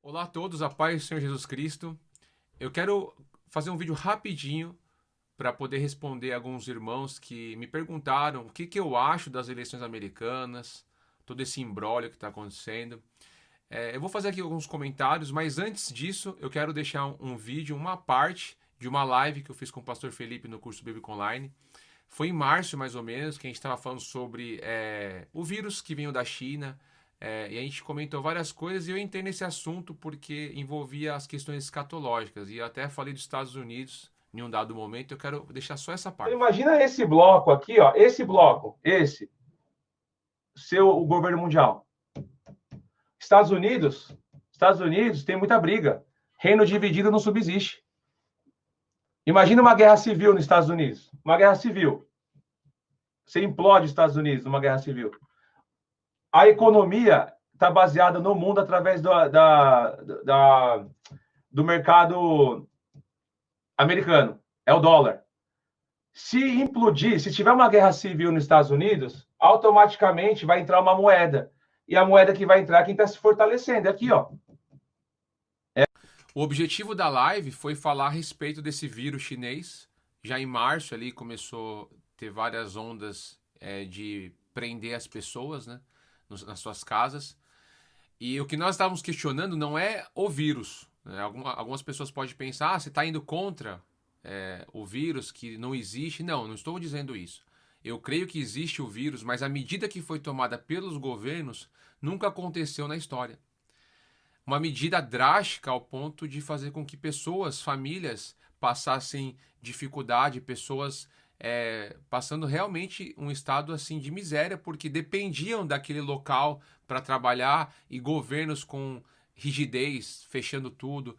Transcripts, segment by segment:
Olá a todos, a paz do Senhor Jesus Cristo. Eu quero fazer um vídeo rapidinho para poder responder alguns irmãos que me perguntaram o que eu acho das eleições americanas, todo esse imbróglio que está acontecendo. Eu vou fazer aqui alguns comentários, mas antes disso eu quero deixar um vídeo, uma parte de uma live que eu fiz com o pastor Felipe no curso Bíblico Online. Foi em março, mais ou menos, que a gente estava falando sobre o vírus que veio da China. E a gente comentou várias coisas e eu entrei nesse assunto porque envolvia as questões escatológicas. E eu até falei dos Estados Unidos em um dado momento. Eu quero deixar só essa Então, parte. imagina esse bloco aqui, ó, esse bloco, o governo mundial. Estados Unidos tem muita briga. Reino dividido não subsiste. Imagina uma guerra civil nos Estados Unidos. Uma guerra civil. Você implode os Estados Unidos numa guerra civil. A economia está baseada no mundo através do mercado americano. É o dólar. Se implodir, se tiver uma guerra civil nos Estados Unidos, automaticamente vai entrar uma moeda. E a moeda que vai entrar é quem está se fortalecendo. É aqui, ó. O objetivo da live foi falar a respeito desse vírus chinês. Já em março ali começou a ter várias ondas de prender as pessoas, né, nas suas casas. E o que nós estávamos questionando não é o vírus, né? Algumas pessoas podem pensar, você está indo contra o vírus, que não existe. Não estou dizendo isso. Eu creio que existe o vírus, mas a medida que foi tomada pelos governos nunca aconteceu na história. Uma medida drástica ao ponto de fazer com que pessoas, famílias, passassem dificuldade, pessoas passando realmente um estado assim de miséria, porque dependiam daquele local para trabalhar e governos com rigidez, fechando tudo.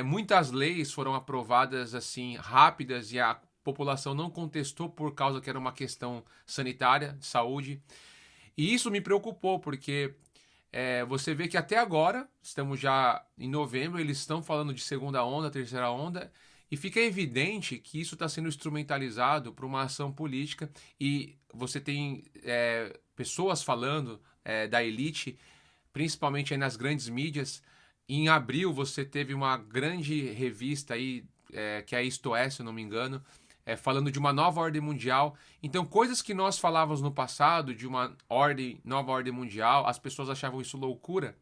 Muitas leis foram aprovadas assim rápidas e a população não contestou por causa que era uma questão sanitária, de saúde. E isso me preocupou, porque você vê que até agora, estamos já em novembro, eles estão falando de segunda onda, terceira onda, e fica evidente que isso está sendo instrumentalizado para uma ação política, e você tem pessoas falando da elite, principalmente aí nas grandes mídias. Em abril você teve uma grande revista aí, que é a Isto É, se eu não me engano, falando de uma nova ordem mundial. Então, coisas que nós falávamos no passado, de uma nova ordem mundial, as pessoas achavam isso loucura.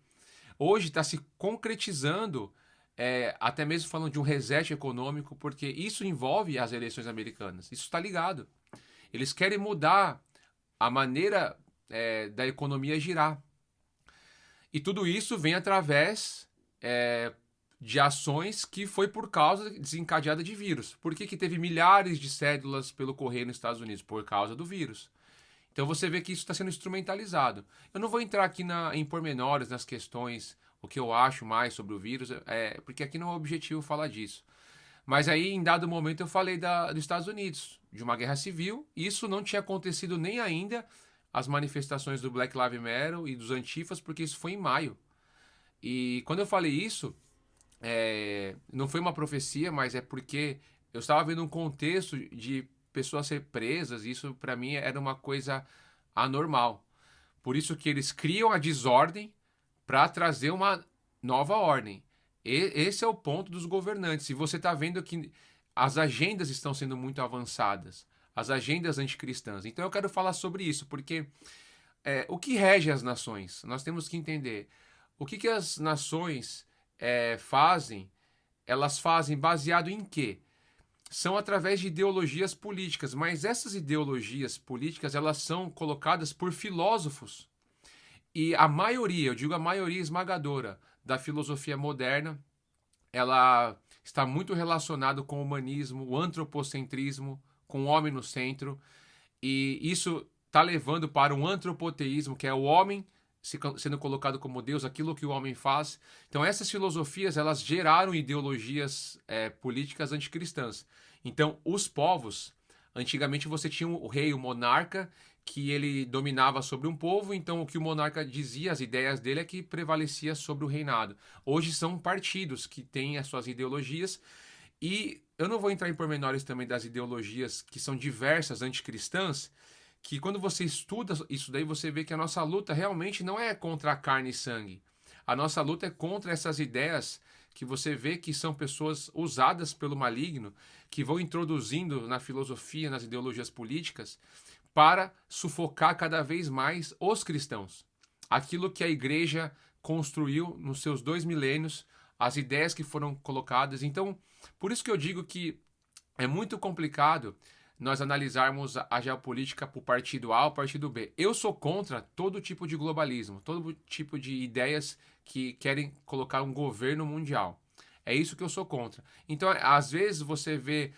Hoje está se concretizando, até mesmo falando de um reset econômico, porque isso envolve as eleições americanas. Isso está ligado. Eles querem mudar a maneira da economia girar. E tudo isso vem através de ações que foi por causa desencadeada de vírus. Por que teve milhares de cédulas pelo correio nos Estados Unidos? Por causa do vírus. Então você vê que isso está sendo instrumentalizado. Eu não vou entrar aqui em pormenores, nas questões, o que eu acho mais sobre o vírus, porque aqui não é o objetivo falar disso. Mas aí, em dado momento, eu falei dos Estados Unidos, de uma guerra civil. Isso não tinha acontecido nem ainda as manifestações do Black Lives Matter e dos antifas, porque isso foi em maio. E quando eu falei isso, não foi uma profecia, mas é porque eu estava vendo um contexto de pessoas ser presas, e isso para mim era uma coisa anormal. Por isso que eles criam a desordem para trazer uma nova ordem. Esse é o ponto dos governantes. E você está vendo que as agendas estão sendo muito avançadas, as agendas anticristãs. Então eu quero falar sobre isso, porque o que rege as nações? Nós temos que entender o que as nações fazem. Elas fazem baseado em quê? São através de ideologias políticas, mas essas ideologias políticas elas são colocadas por filósofos. E a maioria, eu digo a maioria esmagadora da filosofia moderna, ela está muito relacionado com o humanismo, o antropocentrismo, com o homem no centro, e isso está levando para um antropoteísmo, que é o homem sendo colocado como Deus, aquilo que o homem faz. Então essas filosofias elas geraram ideologias políticas anticristãs. Então os povos, antigamente você tinha o rei, o monarca, que ele dominava sobre um povo, então o que o monarca dizia, as ideias dele é que prevalecia sobre o reinado. Hoje são partidos que têm as suas ideologias, e eu não vou entrar em pormenores também das ideologias que são diversas anticristãs, que quando você estuda isso daí, você vê que a nossa luta realmente não é contra a carne e sangue. A nossa luta é contra essas ideias que você vê que são pessoas usadas pelo maligno, que vão introduzindo na filosofia, nas ideologias políticas, para sufocar cada vez mais os cristãos. Aquilo que a igreja construiu nos seus 2 milênios, as ideias que foram colocadas. Então, por isso que eu digo que é muito complicado nós analisarmos a geopolítica por partido A ou partido B. Eu sou contra todo tipo de globalismo, todo tipo de ideias que querem colocar um governo mundial. É isso que eu sou contra. Então, às vezes você vê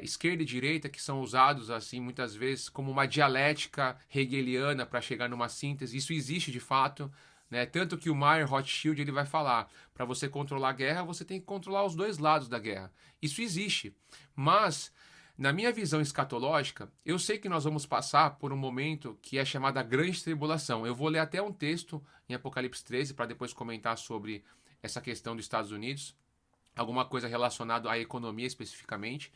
esquerda e direita que são usados assim muitas vezes como uma dialética hegeliana para chegar numa síntese. Isso existe de fato, né? Tanto que o Meyer Rothschild ele vai falar, para você controlar a guerra, você tem que controlar os dois lados da guerra. Isso existe. Mas na minha visão escatológica, eu sei que nós vamos passar por um momento que é chamada Grande Tribulação. Eu vou ler até um texto em Apocalipse 13 para depois comentar sobre essa questão dos Estados Unidos, alguma coisa relacionada à economia especificamente.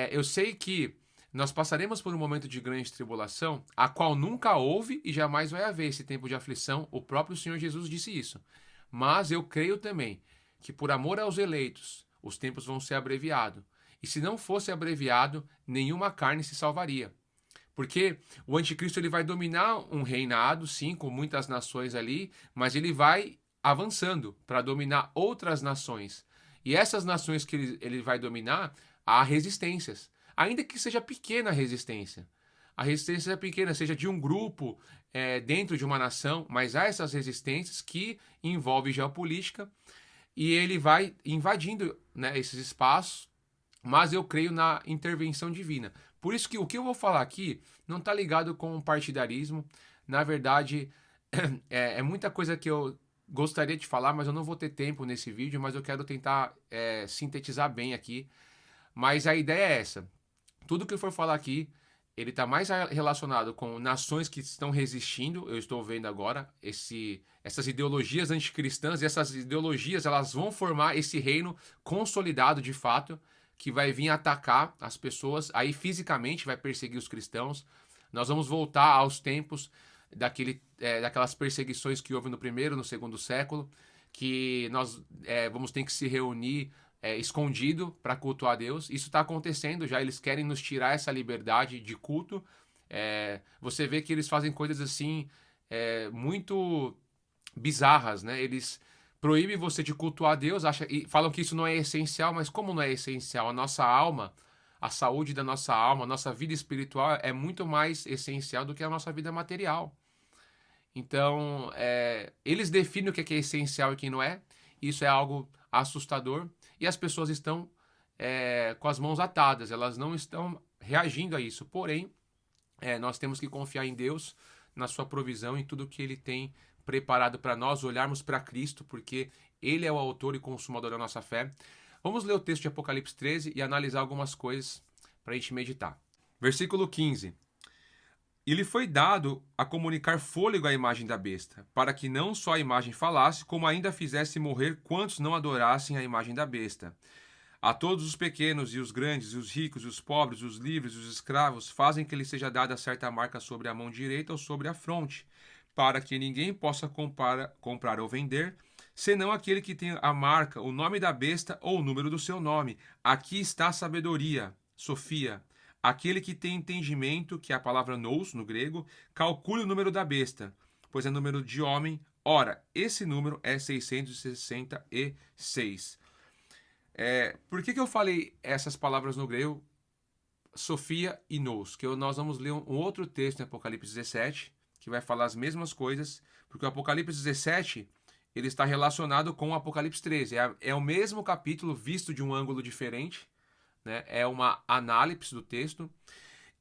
Eu sei que nós passaremos por um momento de grande tribulação, a qual nunca houve e jamais vai haver esse tempo de aflição. O próprio Senhor Jesus disse isso. Mas eu creio também que por amor aos eleitos, os tempos vão ser abreviados. E se não fosse abreviado, nenhuma carne se salvaria. Porque o anticristo ele vai dominar um reinado, sim, com muitas nações ali, mas ele vai avançando para dominar outras nações. E essas nações que ele vai dominar, há resistências. Ainda que seja pequena a resistência. A resistência é pequena, seja de um grupo dentro de uma nação, mas há essas resistências que envolvem geopolítica e ele vai invadindo, né, esses espaços, mas eu creio na intervenção divina. Por isso que o que eu vou falar aqui não está ligado com o partidarismo. Na verdade, é muita coisa que eu gostaria de falar, mas eu não vou ter tempo nesse vídeo, mas eu quero tentar sintetizar bem aqui. Mas a ideia é essa. Tudo que eu for falar aqui, ele está mais relacionado com nações que estão resistindo. Eu estou vendo agora essas ideologias anticristãs, e essas ideologias elas vão formar esse reino consolidado de fato, que vai vir atacar as pessoas, aí fisicamente vai perseguir os cristãos. Nós vamos voltar aos tempos daquelas perseguições que houve no primeiro, no segundo século, que nós vamos ter que se reunir escondido para cultuar a Deus. Isso está acontecendo já, eles querem nos tirar essa liberdade de culto. Você vê que eles fazem coisas assim muito bizarras, né? Eles proíbem você de cultuar a Deus, e falam que isso não é essencial, mas como não é essencial? A nossa alma, a saúde da nossa alma, a nossa vida espiritual é muito mais essencial do que a nossa vida material. Então, eles definem o que é essencial e o que não é. Isso é algo assustador. E as pessoas estão com as mãos atadas, elas não estão reagindo a isso. Porém, nós temos que confiar em Deus, na sua provisão, em tudo que Ele tem preparado para nós, olharmos para Cristo, porque Ele é o autor e consumador da nossa fé. Vamos ler o texto de Apocalipse 13 e analisar algumas coisas para a gente meditar. Versículo 15. E lhe foi dado a comunicar fôlego à imagem da besta, para que não só a imagem falasse, como ainda fizesse morrer quantos não adorassem a imagem da besta. A todos os pequenos e os grandes, e os ricos, e os pobres, os livres e os escravos, fazem que lhe seja dada certa marca sobre a mão direita ou sobre a fronte, para que ninguém possa comprar ou vender, senão aquele que tem a marca, o nome da besta ou o número do seu nome. Aqui está a sabedoria, Sofia. Aquele que tem entendimento, que é a palavra nous no grego, calcule o número da besta, pois é número de homem. Ora, esse número é 666. Por que eu falei essas palavras no grego, Sofia e nous? Que nós vamos ler um outro texto em Apocalipse 17, que vai falar as mesmas coisas, porque o Apocalipse 17 ele está relacionado com o Apocalipse 13. É o mesmo capítulo visto de um ângulo diferente, né? É uma análise do texto.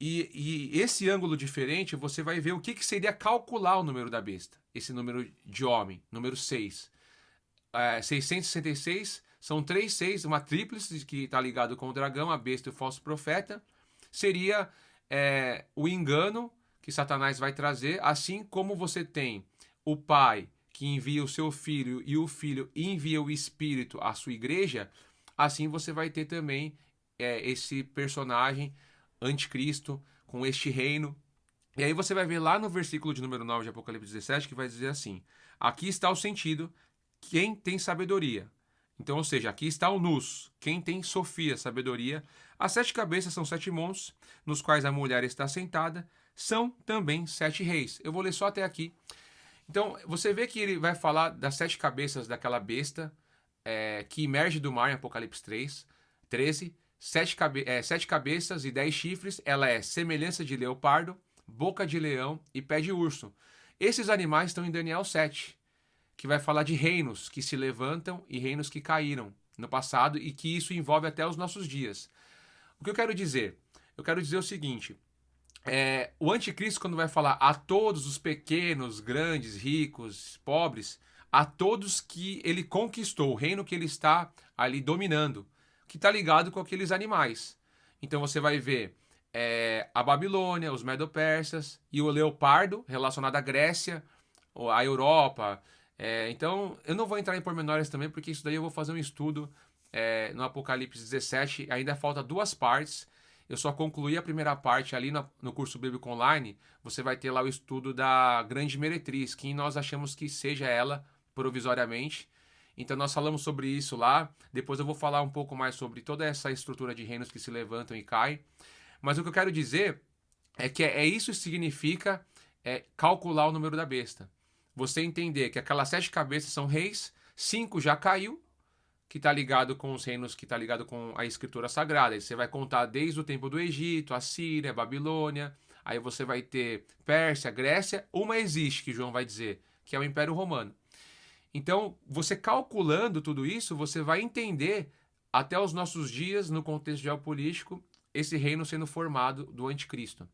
E esse ângulo diferente, você vai ver o que seria calcular o número da besta. Esse número de homem, número 6. 666 são 3 6, uma tríplice que está ligado com o dragão, a besta e o falso profeta. Seria o engano que Satanás vai trazer, assim como você tem o Pai que envia o seu Filho e o Filho envia o Espírito à sua igreja, assim você vai ter também esse personagem anticristo com este reino. E aí você vai ver lá no versículo de número 9 de Apocalipse 17 que vai dizer assim: Aqui está o sentido, quem tem sabedoria. Então, ou seja, aqui está o nous, quem tem Sofia, sabedoria. As 7 cabeças são 7 monstros, nos quais a mulher está sentada, são também 7 reis. Eu vou ler só até aqui. Então, você vê que ele vai falar das 7 cabeças daquela besta que emerge do mar em Apocalipse 13. 7 cabeças e 10 chifres. Ela é semelhança de leopardo, boca de leão e pé de urso. Esses animais estão em Daniel 7, que vai falar de reinos que se levantam e reinos que caíram no passado e que isso envolve até os nossos dias. O que eu quero dizer? Eu quero dizer o seguinte: o anticristo, quando vai falar a todos os pequenos, grandes, ricos, pobres, a todos que ele conquistou, o reino que ele está ali dominando, que está ligado com aqueles animais. Então você vai ver a Babilônia, os Medo-Persas e o leopardo relacionado à Grécia, à Europa. Então eu não vou entrar em pormenores também, porque isso daí eu vou fazer um estudo no Apocalipse 17. Ainda falta 2 partes. Eu só concluí a primeira parte ali no curso bíblico online. Você vai ter lá o estudo da grande meretriz, quem nós achamos que seja ela provisoriamente. Então nós falamos sobre isso lá. Depois eu vou falar um pouco mais sobre toda essa estrutura de reinos que se levantam e caem. Mas o que eu quero dizer é que isso significa calcular o número da besta. Você entender que aquelas 7 cabeças são reis, 5 já caiu, que está ligado com os reinos, que está ligado com a escritura sagrada. E você vai contar desde o tempo do Egito, a Síria, a Babilônia, aí você vai ter Pérsia, Grécia, uma existe, que João vai dizer, que é o Império Romano. Então, você calculando tudo isso, você vai entender, até os nossos dias, no contexto geopolítico, esse reino sendo formado do anticristo.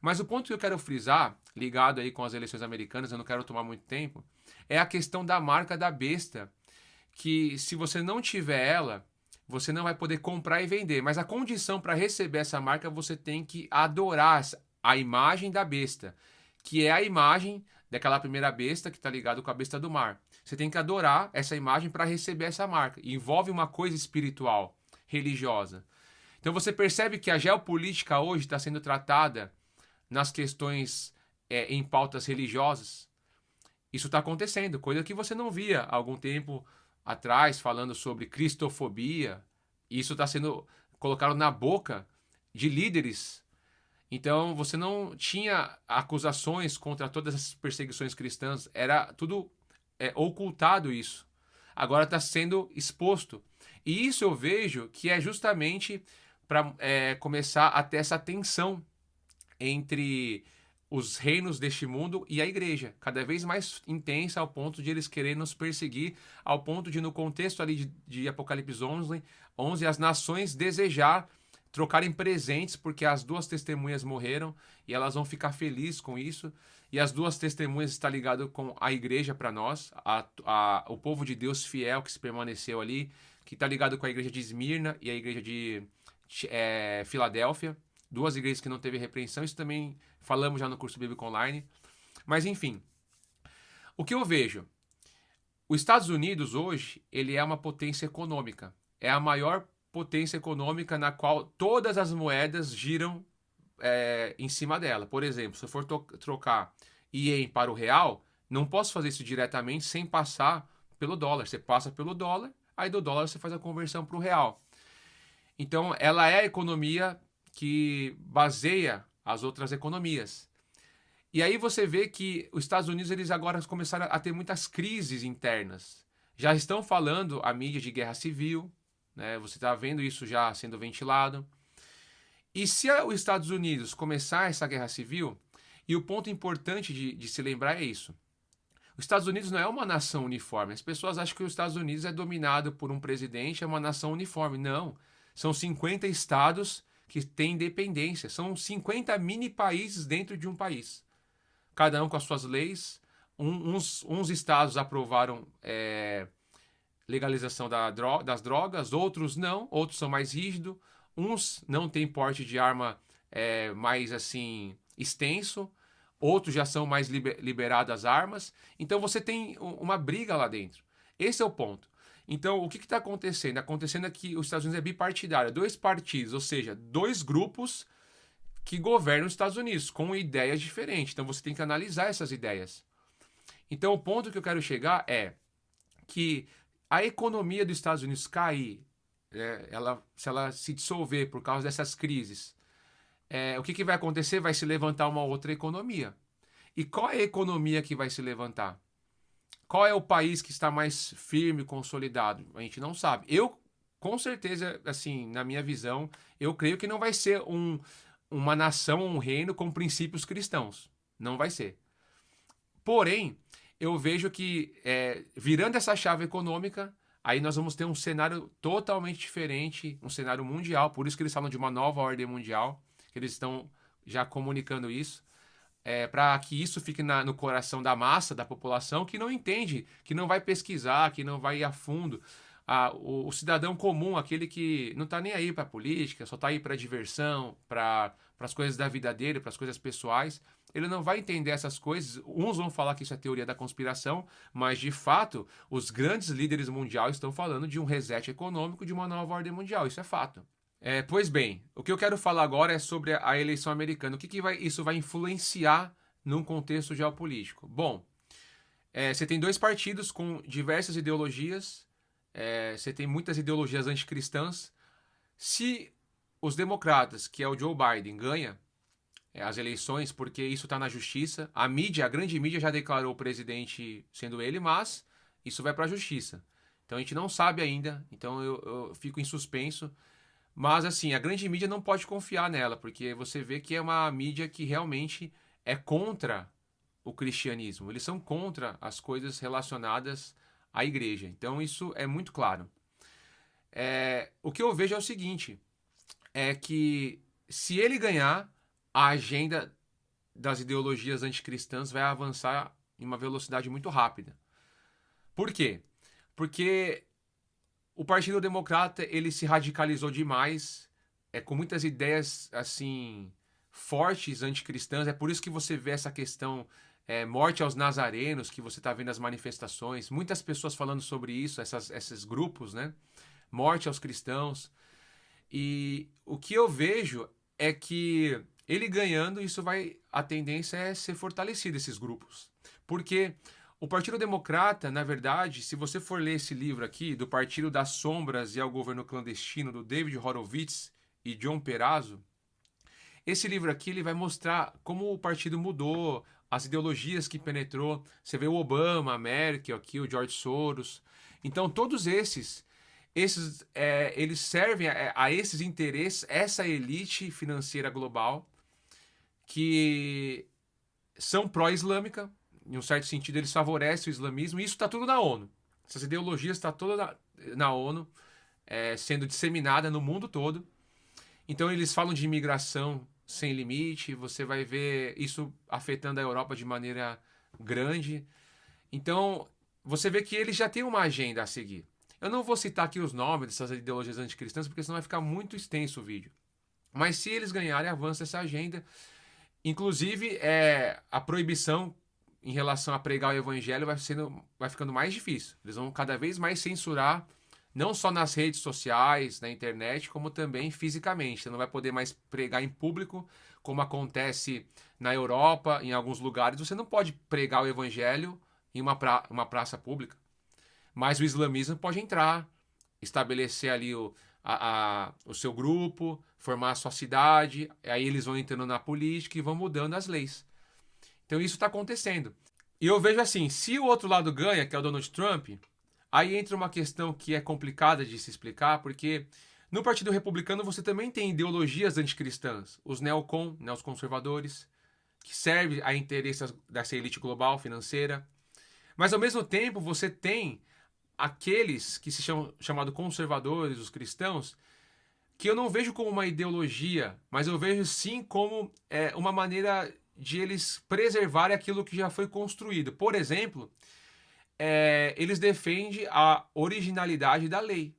Mas o ponto que eu quero frisar, ligado aí com as eleições americanas, eu não quero tomar muito tempo, é a questão da marca da besta, que se você não tiver ela, você não vai poder comprar e vender. Mas a condição para receber essa marca, você tem que adorar a imagem da besta, que é a imagem daquela primeira besta que está ligado com a besta do mar. Você tem que adorar essa imagem para receber essa marca. Envolve uma coisa espiritual, religiosa. Então você percebe que a geopolítica hoje está sendo tratada nas questões em pautas religiosas. Isso está acontecendo, coisa que você não via há algum tempo atrás, falando sobre cristofobia. Isso está sendo colocado na boca de líderes. Então você não tinha acusações contra todas essas perseguições cristãs, era tudo ocultado isso. Agora está sendo exposto. E isso eu vejo que é justamente para começar a ter essa tensão entre os reinos deste mundo e a igreja, cada vez mais intensa, ao ponto de eles quererem nos perseguir, ao ponto de, no contexto ali de Apocalipse 11, as nações desejar trocarem presentes, porque as 2 testemunhas morreram e elas vão ficar felizes com isso. E as 2 testemunhas estão ligadas com a igreja para nós, o povo de Deus fiel que se permaneceu ali, que está ligado com a igreja de Esmirna e a igreja de Filadélfia. 2 igrejas que não teve repreensão. Isso também falamos já no curso bíblico online. Mas enfim, o que eu vejo? Os Estados Unidos hoje, ele é uma potência econômica. É a maior potência econômica na qual todas as moedas giram em cima dela. Por exemplo, se eu for trocar ien para o real, não posso fazer isso diretamente sem passar pelo dólar. Você passa pelo dólar, aí do dólar você faz a conversão para o real. Então, ela é a economia que baseia as outras economias. E aí você vê que os Estados Unidos, eles agora começaram a ter muitas crises internas. Já estão falando a mídia de guerra civil, né? Você está vendo isso já sendo ventilado. E se os Estados Unidos começar essa guerra civil, e o ponto importante de se lembrar é isso: os Estados Unidos não é uma nação uniforme. As pessoas acham que os Estados Unidos é dominado por um presidente, é uma nação uniforme. Não. São 50 estados que têm independência. São 50 mini países dentro de um país. Cada um com as suas leis. Uns estados aprovaram legalização das drogas, outros não, outros são mais rígidos. Uns não têm porte de arma mais assim extenso, outros já são mais liberadas as armas. Então você tem uma briga lá dentro. Esse é o ponto. Então, o que está acontecendo? Acontecendo é que os Estados Unidos é bipartidário, 2 partidos, ou seja, 2 grupos que governam os Estados Unidos, com ideias diferentes. Então, você tem que analisar essas ideias. Então, o ponto que eu quero chegar é que a economia dos Estados Unidos cair, se ela se dissolver por causa dessas crises, o que vai acontecer? Vai se levantar uma outra economia. E qual é a economia que vai se levantar? Qual é o país que está mais firme, consolidado? A gente não sabe. Eu, com certeza, assim, na minha visão, eu creio que não vai ser uma nação, um reino com princípios cristãos. Não vai ser. Porém, eu vejo que virando essa chave econômica, aí nós vamos ter um cenário totalmente diferente, um cenário mundial. Por isso que eles falam de uma nova ordem mundial, que eles estão já comunicando isso, para que isso fique no coração da massa, da população, que não entende, que não vai pesquisar, que não vai ir a fundo. O cidadão comum, aquele que não está nem aí para a política, só está aí para diversão, para as coisas da vida dele, para as coisas pessoais, ele não vai entender essas coisas. Uns vão falar que isso é teoria da conspiração, mas de fato, os grandes líderes mundiais estão falando de um reset econômico, de uma nova ordem mundial. Isso é fato. Pois bem, o que eu quero falar agora é sobre a eleição americana. O que isso vai influenciar num contexto geopolítico? Bom, você tem dois partidos com diversas ideologias, você tem muitas ideologias anticristãs. Se os democratas, que é o Joe Biden, ganha as eleições, porque isso está na justiça, a grande mídia já declarou o presidente sendo ele, mas isso vai para a justiça. Então a gente não sabe ainda, então eu fico em suspenso. Mas, assim, a grande mídia não pode confiar nela, porque você vê que é uma mídia que realmente é contra o cristianismo. Eles são contra as coisas relacionadas à igreja. Então, isso é muito claro. O que eu vejo é o seguinte, é que se ele ganhar, a agenda das ideologias anticristãs vai avançar em uma velocidade muito rápida. Por quê? Porque o Partido Democrata, ele se radicalizou demais, com muitas ideias, assim, fortes anticristãs. É por isso que você vê essa questão, morte aos nazarenos, que você está vendo as manifestações. Muitas pessoas falando sobre isso, esses grupos, né? Morte aos cristãos. E o que eu vejo é que ele ganhando, a tendência é ser fortalecido, esses grupos. Porque o Partido Democrata, na verdade, se você for ler esse livro aqui, do Partido das Sombras e ao Governo Clandestino, do David Horowitz e John Perazzo, esse livro aqui ele vai mostrar como o partido mudou, as ideologias que penetrou. Você vê o Obama, a Merkel, aqui o George Soros. Então, todos eles servem a esses interesses, essa elite financeira global, que são pró-islâmica. Em um certo sentido, eles favorecem o islamismo, e isso está tudo na ONU. Essas ideologias estão todas na ONU, sendo disseminada no mundo todo. Então, eles falam de imigração sem limite, você vai ver isso afetando a Europa de maneira grande. Então, você vê que eles já têm uma agenda a seguir. Eu não vou citar aqui os nomes dessas ideologias anticristãs, porque senão vai ficar muito extenso o vídeo. Mas se eles ganharem, avança essa agenda. Inclusive, a proibição em relação a pregar o evangelho vai ficando mais difícil. Eles vão cada vez mais censurar, não só nas redes sociais, na internet, como também fisicamente. Você não vai poder mais pregar em público, como acontece na Europa, em alguns lugares. Você não pode pregar o evangelho em uma praça pública. Mas o islamismo pode entrar, estabelecer ali o seu grupo, formar a sua cidade, aí eles vão entrando na política e vão mudando as leis. Então isso está acontecendo. E eu vejo assim, se o outro lado ganha, que é o Donald Trump, aí entra uma questão que é complicada de se explicar, porque no Partido Republicano você também tem ideologias anticristãs, os neoconservadores, que servem a interesses dessa elite global financeira. Mas ao mesmo tempo você tem aqueles que se chamam conservadores, os cristãos, que eu não vejo como uma ideologia, mas eu vejo sim como uma maneira de eles preservarem aquilo que já foi construído. Por exemplo, eles defendem a originalidade da lei.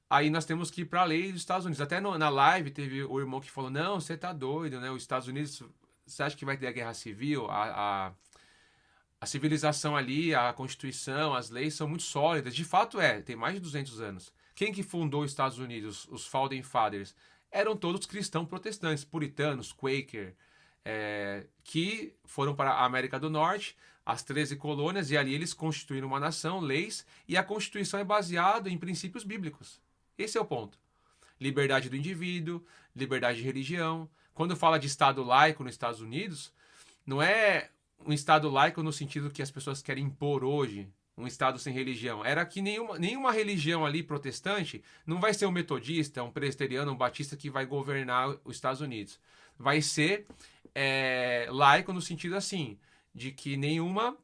Aí nós temos que ir para a lei dos Estados Unidos. Até na live teve o irmão que falou, não, você tá doido, né? Os Estados Unidos, você acha que vai ter a guerra civil? A civilização ali, a Constituição, as leis são muito sólidas. De fato tem mais de 200 anos. Quem que fundou os Estados Unidos, os Founding Fathers? Eram todos cristãos protestantes, puritanos, Quaker, que foram para a América do Norte, as 13 colônias, e ali eles constituíram uma nação, leis, e a Constituição é baseada em princípios bíblicos. Esse é o ponto. Liberdade do indivíduo, liberdade de religião. Quando fala de Estado laico nos Estados Unidos, não é um Estado laico no sentido que as pessoas querem impor hoje, um Estado sem religião. Era que nenhuma religião ali protestante não vai ser um metodista, um presbiteriano, um batista que vai governar os Estados Unidos. Vai ser laico no sentido assim, de que nenhuma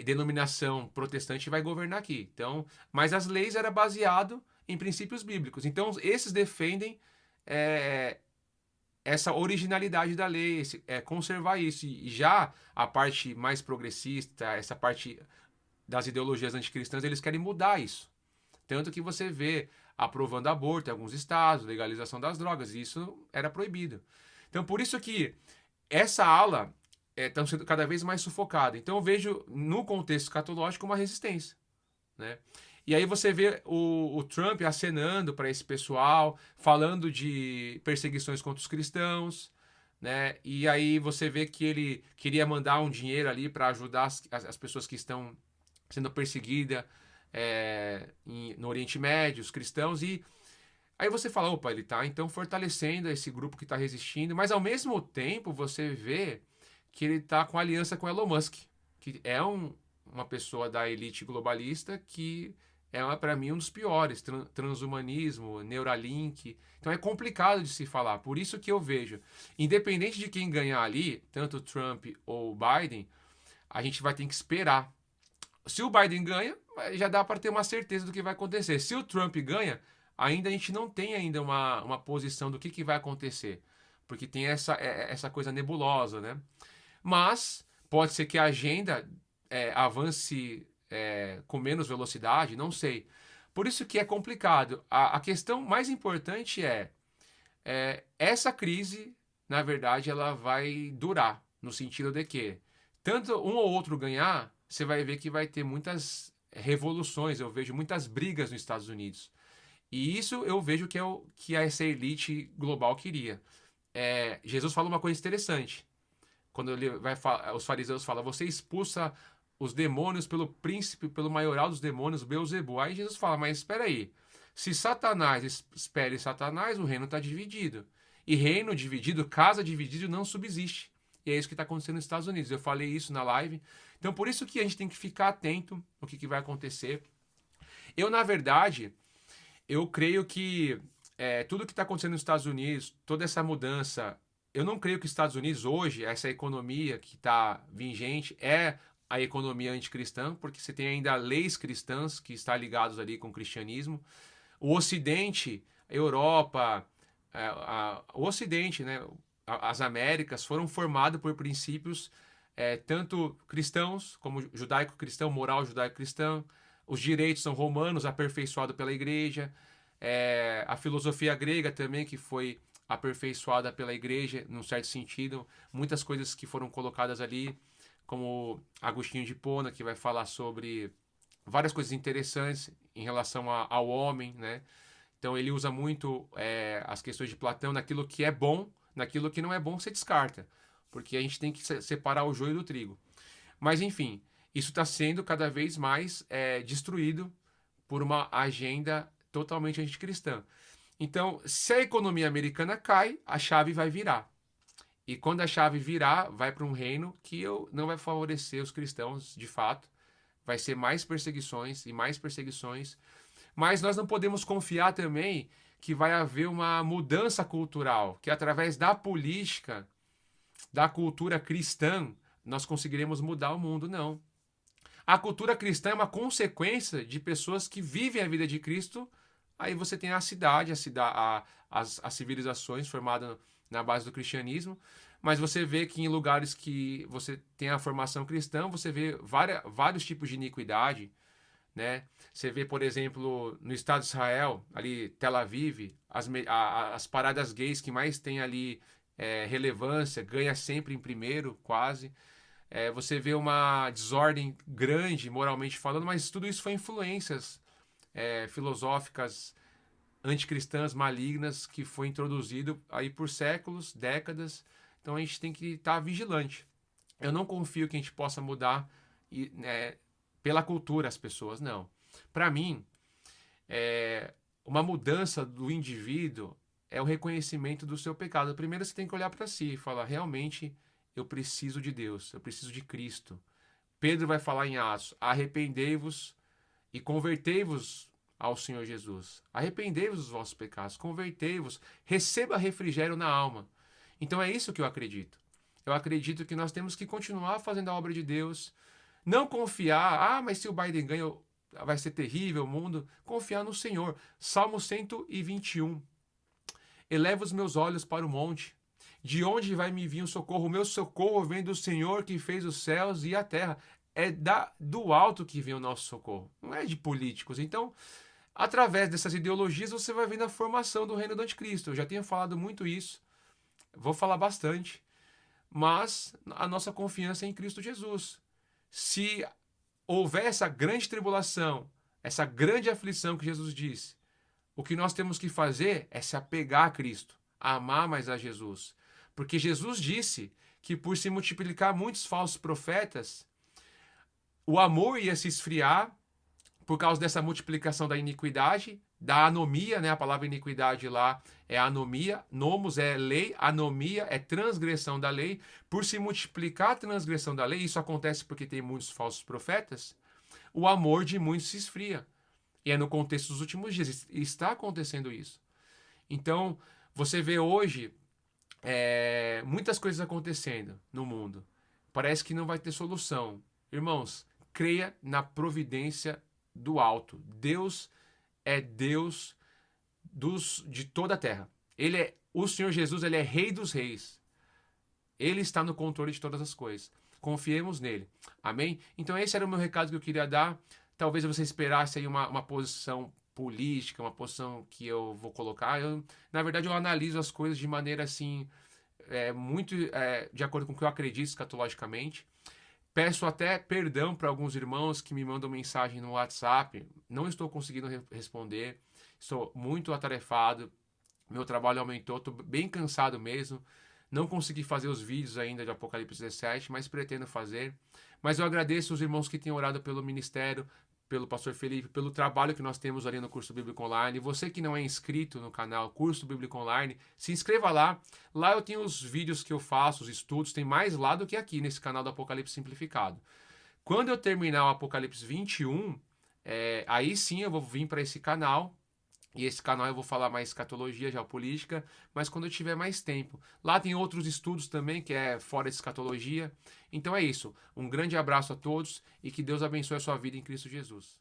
denominação protestante vai governar aqui. Então, mas as leis eram baseado em princípios bíblicos. Então, esses defendem essa originalidade da lei, conservar isso. E já a parte mais progressista, essa parte das ideologias anticristãs, eles querem mudar isso. Tanto que você vê aprovando aborto em alguns estados, legalização das drogas, e isso era proibido. Então, por isso que essa ala está sendo cada vez mais sufocada. Então, eu vejo, no contexto escatológico, uma resistência, né? E aí você vê o Trump acenando para esse pessoal, falando de perseguições contra os cristãos, né? E aí você vê que ele queria mandar um dinheiro ali para ajudar as pessoas que estão sendo perseguidas no Oriente Médio, os cristãos, e aí você fala, opa, ele está então fortalecendo esse grupo que está resistindo, mas ao mesmo tempo você vê que ele está com aliança com Elon Musk, que é uma pessoa da elite globalista que para mim, um dos piores. Transhumanismo, Neuralink. Então é complicado de se falar. Por isso que eu vejo, independente de quem ganhar ali, tanto Trump ou Biden, a gente vai ter que esperar. Se o Biden ganha, já dá para ter uma certeza do que vai acontecer. Se o Trump ganha, ainda a gente não tem ainda uma posição do que vai acontecer. Porque tem essa coisa nebulosa, né? Mas pode ser que a agenda avance com menos velocidade, não sei. Por isso que é complicado. A questão mais importante essa crise, na verdade, ela vai durar, no sentido de que tanto um ou outro ganhar, você vai ver que vai ter muitas revoluções, eu vejo muitas brigas nos Estados Unidos. E isso eu vejo que é o que essa elite global queria. Jesus fala uma coisa interessante. Quando ele vai os fariseus falam, você expulsa os demônios pelo príncipe, pelo maioral dos demônios, Beelzebul. Aí Jesus fala, mas espera aí, se Satanás espere Satanás, o reino está dividido. E reino dividido, casa dividida não subsiste. E é isso que está acontecendo nos Estados Unidos. Eu falei isso na live. Então, por isso que a gente tem que ficar atento no que vai acontecer. Eu, na verdade, eu creio que tudo que está acontecendo nos Estados Unidos, toda essa mudança, eu não creio que os Estados Unidos hoje, essa economia que está vigente, a economia anticristã, porque você tem ainda leis cristãs que estão ligados ali com o cristianismo. O Ocidente, a Europa, o Ocidente, né, as Américas foram formadas por princípios tanto cristãos, como judaico-cristão, moral judaico-cristã. Os direitos são romanos, aperfeiçoados pela igreja. A filosofia grega também, que foi aperfeiçoada pela igreja, num certo sentido. Muitas coisas que foram colocadas ali, como Agostinho de Hipona, que vai falar sobre várias coisas interessantes em relação ao homem, né? Então ele usa muito as questões de Platão naquilo que é bom, naquilo que não é bom você descarta, porque a gente tem que separar o joio do trigo. Mas enfim, isso está sendo cada vez mais destruído por uma agenda totalmente anticristã. Então, se a economia americana cai, a chave vai virar. E quando a chave virar, vai para um reino que não vai favorecer os cristãos de fato. Vai ser mais perseguições e mais perseguições. Mas nós não podemos confiar também que vai haver uma mudança cultural, que através da política, da cultura cristã, nós conseguiremos mudar o mundo, não. A cultura cristã é uma consequência de pessoas que vivem a vida de Cristo. Aí você tem a cidade, as civilizações formadas na base do cristianismo, mas você vê que em lugares que você tem a formação cristã, você vê vários tipos de iniquidade, né? Você vê, por exemplo, no Estado de Israel, ali Tel Aviv, as paradas gays que mais tem ali relevância, ganha sempre em primeiro, quase. Você vê uma desordem grande, moralmente falando, mas tudo isso foi influências filosóficas anticristãs malignas que foi introduzido aí por séculos, décadas, Então a gente tem que estar vigilante. Eu não confio que a gente possa mudar pela cultura as pessoas, não. Para mim, uma mudança do indivíduo é o reconhecimento do seu pecado. Primeiro você tem que olhar para si e falar, realmente eu preciso de Deus, eu preciso de Cristo. Pedro vai falar em Atos, arrependei-vos e convertei-vos ao Senhor Jesus. Arrependei-vos dos vossos pecados, convertei-vos, receba refrigério na alma. Então é isso que eu acredito. Eu acredito que nós temos que continuar fazendo a obra de Deus, não confiar, mas se o Biden ganha, vai ser terrível o mundo. Confiar no Senhor. Salmo 121. Eleva os meus olhos para o monte. De onde vai me vir o socorro? O meu socorro vem do Senhor que fez os céus e a terra. É do alto que vem o nosso socorro. Não é de políticos. Então, através dessas ideologias, você vai vendo a formação do reino do anticristo. Eu já tenho falado muito isso. Vou falar bastante. Mas a nossa confiança é em Cristo Jesus. Se houver essa grande tribulação, essa grande aflição que Jesus disse, o que nós temos que fazer é se apegar a Cristo, amar mais a Jesus. Porque Jesus disse que por se multiplicar muitos falsos profetas, o amor ia se esfriar por causa dessa multiplicação da iniquidade, da anomia, né? A palavra iniquidade lá é anomia, nomos é lei, anomia é transgressão da lei. Por se multiplicar a transgressão da lei, isso acontece porque tem muitos falsos profetas, o amor de muitos se esfria. E é no contexto dos últimos dias, está acontecendo isso. Então, você vê hoje muitas coisas acontecendo no mundo. Parece que não vai ter solução. Irmãos, creia na providência do alto. Deus é Deus de toda a terra. O Senhor Jesus, ele é Rei dos Reis. Ele está no controle de todas as coisas. Confiemos nele. Amém? Então esse era o meu recado que eu queria dar. Talvez você esperasse aí uma posição política, uma posição que eu vou colocar. Na verdade, eu analiso as coisas de maneira assim, muito de acordo com o que eu acredito escatologicamente. Peço até perdão para alguns irmãos que me mandam mensagem no WhatsApp. Não estou conseguindo responder. Estou muito atarefado. Meu trabalho aumentou. Estou bem cansado mesmo. Não consegui fazer os vídeos ainda de Apocalipse 17, mas pretendo fazer. Mas eu agradeço os irmãos que têm orado pelo ministério, pelo pastor Felipe, pelo trabalho que nós temos ali no Curso Bíblico Online. Você que não é inscrito no canal Curso Bíblico Online, se inscreva lá. Lá eu tenho os vídeos que eu faço, os estudos, tem mais lá do que aqui nesse canal do Apocalipse Simplificado. Quando eu terminar o Apocalipse 21, aí sim eu vou vir para esse canal. E esse canal eu vou falar mais escatologia, geopolítica, mas quando eu tiver mais tempo. Lá tem outros estudos também, que é fora de escatologia. Então é isso. Um grande abraço a todos e que Deus abençoe a sua vida em Cristo Jesus.